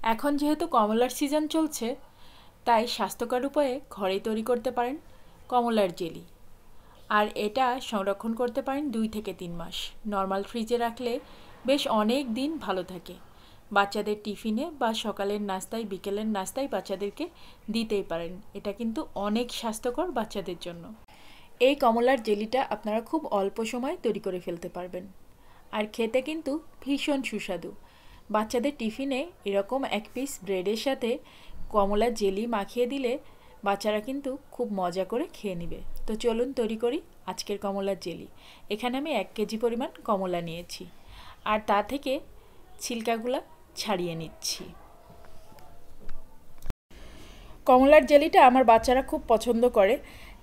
এখন যেহেতু কমলার সিজন চলছে, তাই স্বাস্থ্যকর উপায়ে ঘরেই তৈরি করতে পারেন কমলার জেলি। আর এটা সংরক্ষণ করতে পারেন 2 থেকে 3 মাস। নর্মাল ফ্রিজে রাখলে বেশ অনেক দিন ভালো থাকে। বাচ্চাদের টিফিনে বা সকালের নাস্তায়, বিকেলের নাস্তায় বাচ্চাদেরকে দিতেই পারেন। এটা কিন্তু অনেক স্বাস্থ্যকর বাচ্চাদের জন্য। এই কমলার জেলিটা আপনারা খুব অল্প সময় তৈরি করে ফেলতে পারবেন, আর খেতে কিন্তু ভীষণ সুস্বাদু। বাচ্চাদের টিফিনে এরকম 1 পিস ব্রেডের সাথে কমলার জেলি মাখিয়ে দিলে বাচ্চারা কিন্তু খুব মজা করে খেয়ে নেবে। তো চলুন তৈরি করি আজকের কমলার জেলি। এখানে আমি 1 কেজি পরিমাণ কমলা নিয়েছি, আর তা থেকে ছিলকাগুলো ছাড়িয়ে নিচ্ছি। কমলার জেলিটা আমার বাচ্চারা খুব পছন্দ করে,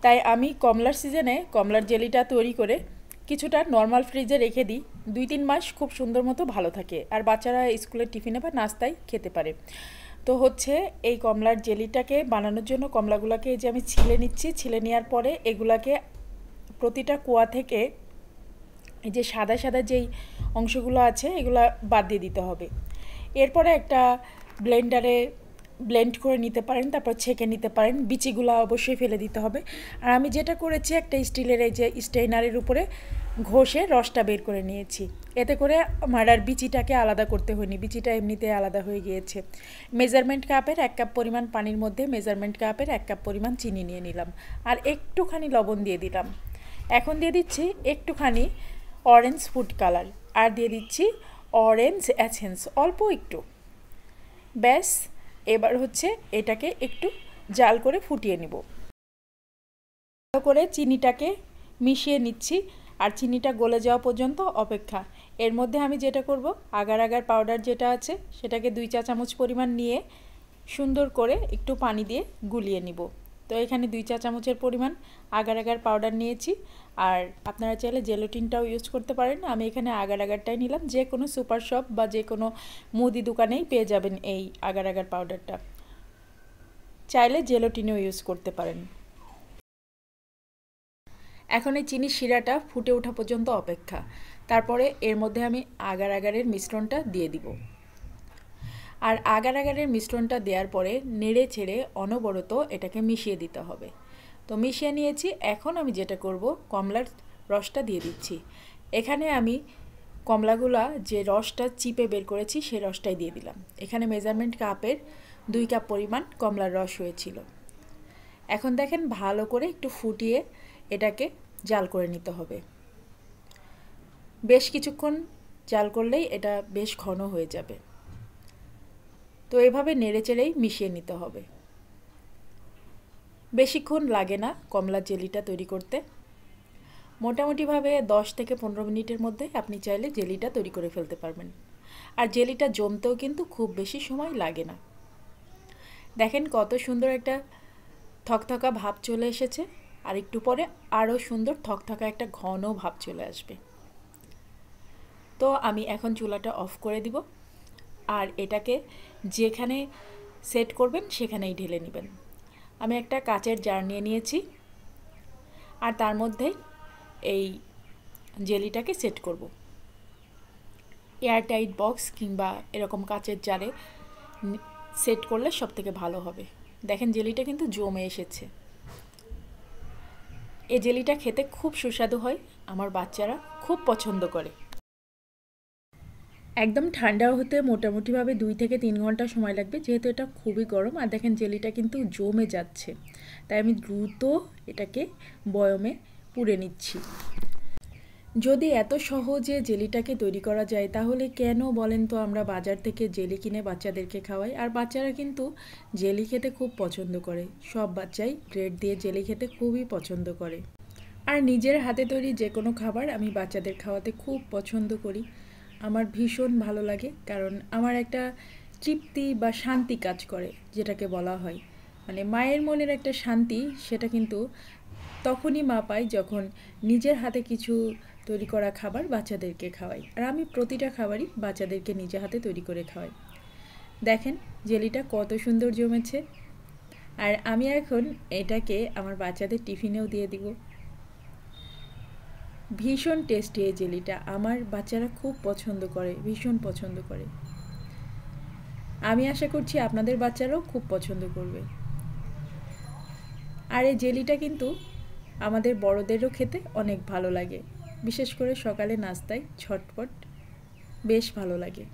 তাই আমি কমলার সিজনে কমলার জেলিটা তৈরি করে কিছুটা নর্মাল ফ্রিজে রেখে দিই। 2-3 মাস খুব সুন্দর মতো ভালো থাকে, আর বাচ্চারা স্কুলের টিফিনে বা নাস্তায় খেতে পারে। তো হচ্ছে এই কমলার জেলিটাকে বানানোর জন্য কমলাগুলোকে এই যে আমি ছিলে নিচ্ছি। ছিলে নেওয়ার পরে এগুলাকে প্রতিটা কোয়া থেকে এই যে সাদা সাদা যেই অংশগুলো আছে এগুলো বাদ দিয়ে দিতে হবে। এরপরে একটা ব্লেন্ডারে ব্লেন্ড করে নিতে পারেন, তারপর ছেঁকে নিতে পারেন। বিচিগুলো অবশ্যই ফেলে দিতে হবে। আর আমি যেটা করেছি, একটা স্টিলের এই যে স্টেইনারের উপরে ঘষে রসটা বের করে নিয়েছি। এতে করে আমার আর বিচিটাকে আলাদা করতে হয়নি, বিচিটা এমনিতে আলাদা হয়ে গিয়েছে। মেজারমেন্ট কাপের 1 কাপ পরিমাণ পানির মধ্যে মেজারমেন্ট কাপের 1 কাপ পরিমাণ চিনি নিয়ে নিলাম, আর একটুখানি লবণ দিয়ে দিলাম। এখন দিয়ে দিচ্ছি একটুখানি অরেঞ্জ ফুড কালার, আর দিয়ে দিচ্ছি অরেঞ্জ এসেন্স অল্প একটু। ব্যাস, এবার হচ্ছে এটাকে একটু জাল করে ফুটিয়ে নিব। ভালো করে চিনিটাকে মিশিয়ে নিচ্ছি, আর চিনিটা গলে যাওয়া পর্যন্ত অপেক্ষা। এর মধ্যে আমি যেটা করব, আগার আগার পাউডার যেটা আছে সেটাকে 2 চা চামচ পরিমাণ নিয়ে সুন্দর করে একটু পানি দিয়ে গুলিয়ে নিব। তো এখানে 2 চা চামচের পরিমাণ আগার আগার পাউডার নিয়েছি, আর আপনারা চাইলে জেলাটিনটাও ইউজ করতে পারেন। আমি এখানে আগার আগারটাই নিলাম। যে কোনো সুপার শপ বা যে কোনো মুদি দোকানেই পেয়ে যাবেন এই আগার আগার পাউডারটা। চাইলে জেলাটিনও ইউজ করতে পারেন। এখন এই চিনির শিরাটা ফুটে ওঠা পর্যন্ত অপেক্ষা। তারপরে এর মধ্যে আমি আগার আগারের মিশ্রণটা দিয়ে দিব। আর আগার আগারের মিশ্রণটা দেওয়ার পরে নেড়ে ছেড়ে অনবরত এটাকে মিশিয়ে দিতে হবে। তো মিশিয়ে নিয়েছি। এখন আমি যেটা করব, কমলার রসটা দিয়ে দিচ্ছি। এখানে আমি কমলাগুলা যে রসটা চিপে বের করেছি সেই রসটাই দিয়ে দিলাম। এখানে মেজারমেন্ট কাপের 2 কাপ পরিমাণ কমলার রস হয়েছিল। এখন দেখেন ভালো করে একটু ফুটিয়ে এটাকে জাল করে নিতে হবে। বেশ কিছুক্ষণ জাল করলেই এটা বেশ ঘন হয়ে যাবে। তো এভাবে নেড়েচেড়েই মিশিয়ে নিতে হবে। বেশিক্ষণ লাগে না কমলা জেলিটা তৈরি করতে। মোটামুটিভাবে 10 থেকে 15 মিনিটের মধ্যে আপনি চাইলে জেলিটা তৈরি করে ফেলতে পারবেন। আর জেলিটা জমতেও কিন্তু খুব বেশি সময় লাগে না। দেখেন কত সুন্দর একটা থকথকা ভাব চলে এসেছে, আর একটু পরে আরও সুন্দর থকথকা একটা ঘন ভাব চলে আসবে। তো আমি এখন চুলাটা অফ করে দিব, আর এটাকে যেখানে সেট করবেন সেখানেই ঢেলে নেবেন। আমি একটা কাচের জার নিয়ে নিয়েছি, আর তার মধ্যে এই জেলিটাকে সেট করব। এয়ারটাইট বক্স কিংবা এরকম কাচের জারে সেট করলে সব থেকে ভালো হবে। দেখেন জেলিটা কিন্তু জমে এসেছে। এই জেলিটা খেতে খুব সুস্বাদু হয়, আমার বাচ্চারা খুব পছন্দ করে। একদম ঠান্ডা হতে মোটামুটিভাবে 2 থেকে 3 ঘন্টা সময় লাগবে, যেহেতু এটা খুবই গরম। আর দেখেন জেলিটা কিন্তু জমে যাচ্ছে, তাই আমি দ্রুত এটাকে বয়মে পুরে নিচ্ছি। যদি এত সহজে জেলিটাকে তৈরি করা যায়, তাহলে কেন বলেন তো আমরা বাজার থেকে জেলি কিনে বাচ্চাদেরকে খাওয়াই? আর বাচ্চারা কিন্তু জেলি খেতে খুব পছন্দ করে। সব বাচ্চাই ব্রেড দিয়ে জেলি খেতে খুবই পছন্দ করে। আর নিজের হাতে তৈরি যে কোনো খাবার আমি বাচ্চাদের খাওয়াতে খুব পছন্দ করি। আমার ভীষণ ভালো লাগে, কারণ আমার একটা তৃপ্তি বা শান্তি কাজ করে, যেটাকে বলা হয় মানে মায়ের মনের একটা শান্তি। সেটা কিন্তু তখনই মা পায় যখন নিজের হাতে কিছু তৈরি করা খাবার বাচ্চাদেরকে খাওয়াই। আর আমি প্রতিটা খাবারই বাচ্চাদেরকে নিজে হাতে তৈরি করে খাওয়াই। দেখেন জেলিটা কত সুন্দর জমেছে। আর আমি এখন এটাকে আমার বাচ্চাদের টিফিনেও দিয়ে দিব। ভীষণ টেস্টি এই জেলিটা, আমার বাচ্চারা খুব পছন্দ করে, ভীষণ পছন্দ করে। আমি আশা করছি আপনাদের বাচ্চারাও খুব পছন্দ করবে। আর এই জেলিটা কিন্তু আমাদের বড়দেরও খেতে অনেক ভালো লাগে, বিশেষ করে সকালে নাস্তায় ঝটপট বেশ ভালো লাগে।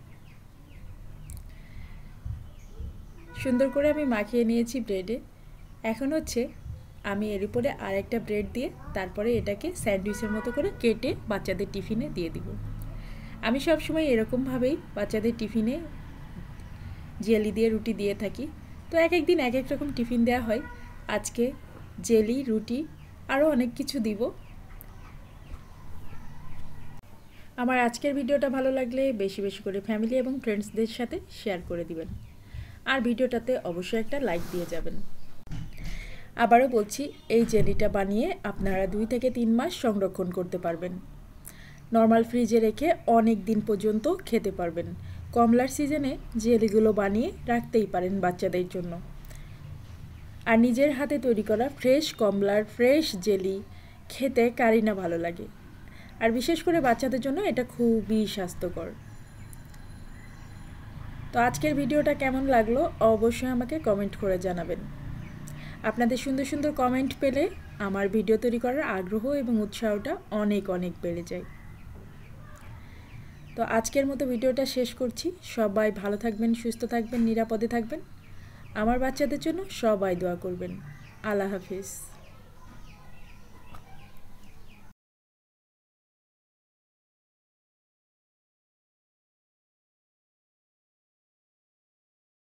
সুন্দর করে আমি মাখিয়ে নিয়েছি ব্রেডে। এখন হচ্ছে আমি এর উপরে আরেকটা ব্রেড দিয়ে তারপরে এটাকে স্যান্ডউইচের মতো করে কেটে বাচ্চাদের টিফিনে দিয়ে দিব। আমি সবসময় এরকমভাবেই বাচ্চাদের টিফিনে জেলি দিয়ে রুটি দিয়ে থাকি। তো এক এক দিন এক এক রকম টিফিন দেওয়া হয়। আজকে জেলি, রুটি আরও অনেক কিছু দিব। আমার আজকের ভিডিওটা ভালো লাগলে বেশি বেশি করে ফ্যামিলি এবং ফ্রেন্ডসদের সাথে শেয়ার করে দিবেন। আর ভিডিওটাতে অবশ্যই একটা লাইক দিয়ে যাবেন। আবারও বলছি, এই জেলিটা বানিয়ে আপনারা 2 থেকে 3 মাস সংরক্ষণ করতে পারবেন। নর্মাল ফ্রিজে রেখে অনেক দিন পর্যন্ত খেতে পারবেন। কমলার সিজনে জেলিগুলো বানিয়ে রাখতেই পারেন বাচ্চাদের জন্য। আর নিজের হাতে তৈরি করা ফ্রেশ কমলার ফ্রেশ জেলি খেতে কারই না ভালো লাগে। আর বিশেষ করে বাচ্চাদের জন্য এটা খুবই স্বাস্থ্যকর। তো আজকের ভিডিওটা কেমন লাগলো অবশ্যই আমাকে কমেন্ট করে জানাবেন। আপনাদের সুন্দর সুন্দর কমেন্ট পেলে আমার ভিডিও তৈরি করার আগ্রহ এবং উৎসাহটা অনেক অনেক বেড়ে যায়। তো আজকের মতো ভিডিওটা শেষ করছি। সবাই ভালো থাকবেন, সুস্থ থাকবেন, নিরাপদে থাকবেন। আমার বাচ্চাদের জন্য সবাই দোয়া করবেন। আল্লাহ হাফিজ।